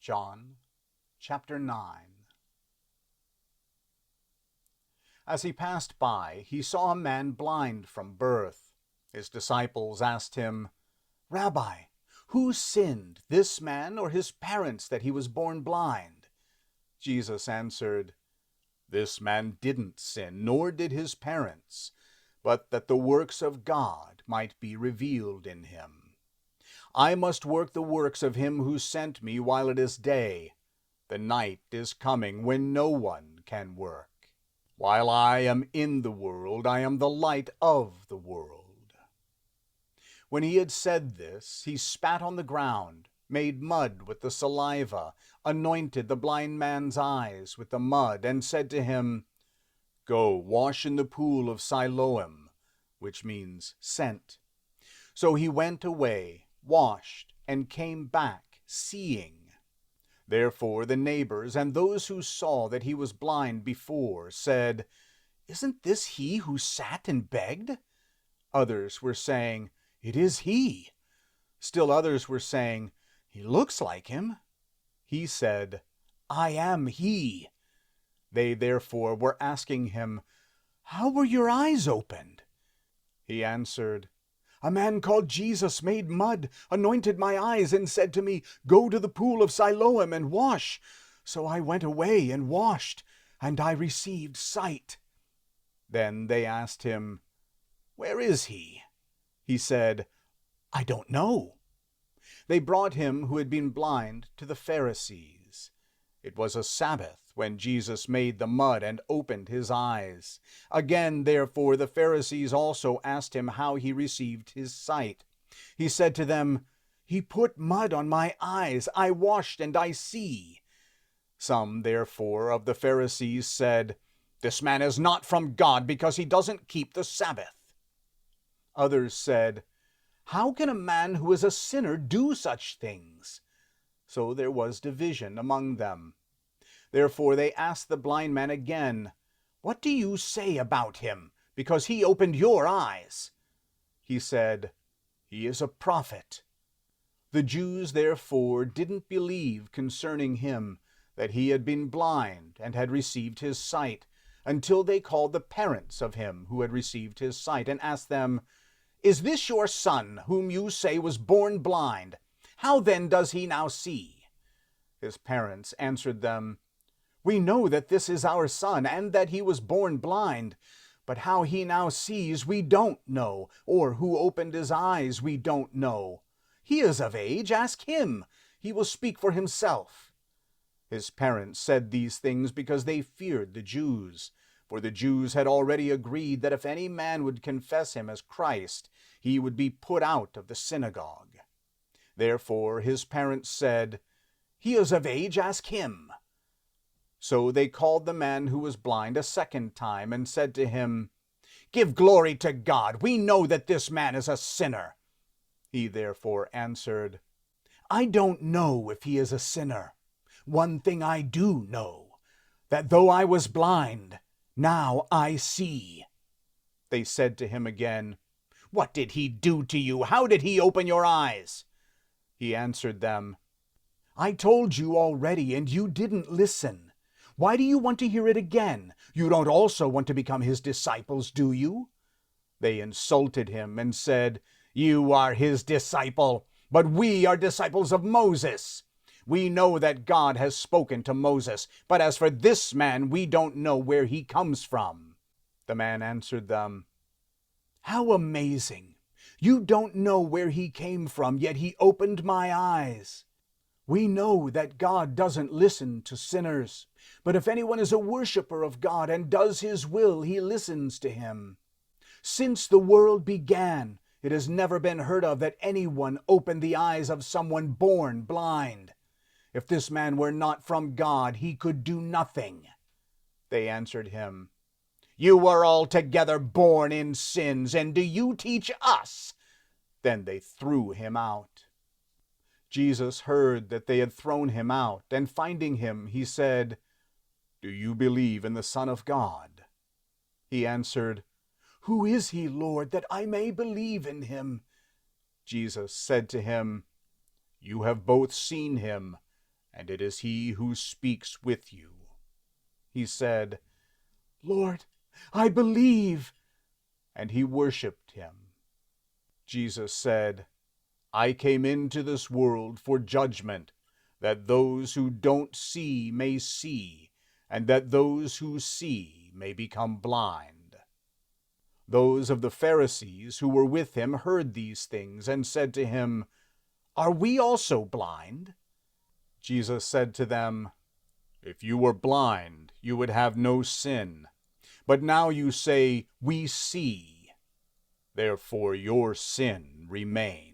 John chapter 9. As he passed by, he saw a man blind from birth. His disciples asked him, "Rabbi, who sinned, this man or his parents, that he was born blind?" Jesus answered, "This man didn't sin, nor did his parents, but that the works of God might be revealed in him. I must work the works of him who sent me while it is day. The night is coming when no one can work. While I am in the world, I am the light of the world." When he had said this, he spat on the ground, made mud with the saliva, anointed the blind man's eyes with the mud, and said to him, "Go, wash in the pool of Siloam," which means sent. So he went away, washed, and came back, seeing. Therefore the neighbors and those who saw that he was blind before said, "Isn't this he who sat and begged?" Others were saying, "It is he." Still others were saying, "He looks like him." He said, "I am he." They therefore were asking him, "How were your eyes opened?" He answered, "A man called Jesus made mud, anointed my eyes, and said to me, 'Go to the pool of Siloam and wash.' So I went away and washed, and I received sight." Then they asked him, "Where is he?" He said, "I don't know." They brought him who had been blind to the Pharisees. It was a Sabbath when Jesus made the mud and opened his eyes. Again, therefore, the Pharisees also asked him how he received his sight. He said to them, "He put mud on my eyes. I washed, and I see." Some, therefore, of the Pharisees said, "This man is not from God, because he doesn't keep the Sabbath." Others said, "How can a man who is a sinner do such things?" So there was division among them. Therefore they asked the blind man again, "What do you say about him, because he opened your eyes?" He said, "He is a prophet." The Jews therefore didn't believe concerning him that he had been blind and had received his sight, until they called the parents of him who had received his sight, and asked them, "Is this your son, whom you say was born blind? How then does he now see?" His parents answered them, "We know that this is our son, and that he was born blind. But how he now sees we don't know, or who opened his eyes we don't know. He is of age, ask him. He will speak for himself." His parents said these things because they feared the Jews. For the Jews had already agreed that if any man would confess him as Christ, he would be put out of the synagogue. Therefore his parents said, "He is of age, ask him." So they called the man who was blind a second time, and said to him, "Give glory to God. We know that this man is a sinner." He therefore answered, "I don't know if he is a sinner. One thing I do know, that though I was blind, now I see." They said to him again, "What did he do to you? How did he open your eyes?" He answered them, "I told you already, and you didn't listen. Why do you want to hear it again? You don't also want to become his disciples, do you?" They insulted him and said, "You are his disciple, but we are disciples of Moses. We know that God has spoken to Moses, but as for this man, we don't know where he comes from." The man answered them, "How amazing! You don't know where he came from, yet he opened my eyes. We know that God doesn't listen to sinners, but if anyone is a worshiper of God and does his will, he listens to him. Since the world began, it has never been heard of that anyone opened the eyes of someone born blind. If this man were not from God, he could do nothing." They answered him, "You were altogether born in sins, and do you teach us?" Then they threw him out. Jesus heard that they had thrown him out, and finding him, he said, "Do you believe in the Son of God?" He answered, "Who is he, Lord, that I may believe in him?" Jesus said to him, "You have both seen him, and it is he who speaks with you." He said, "Lord, I believe," and he worshipped him. Jesus said, "I came into this world for judgment, that those who don't see may see, and that those who see may become blind." Those of the Pharisees who were with him heard these things and said to him, "Are we also blind?" Jesus said to them, "If you were blind, you would have no sin. But now you say, 'We see.' Therefore your sin remains."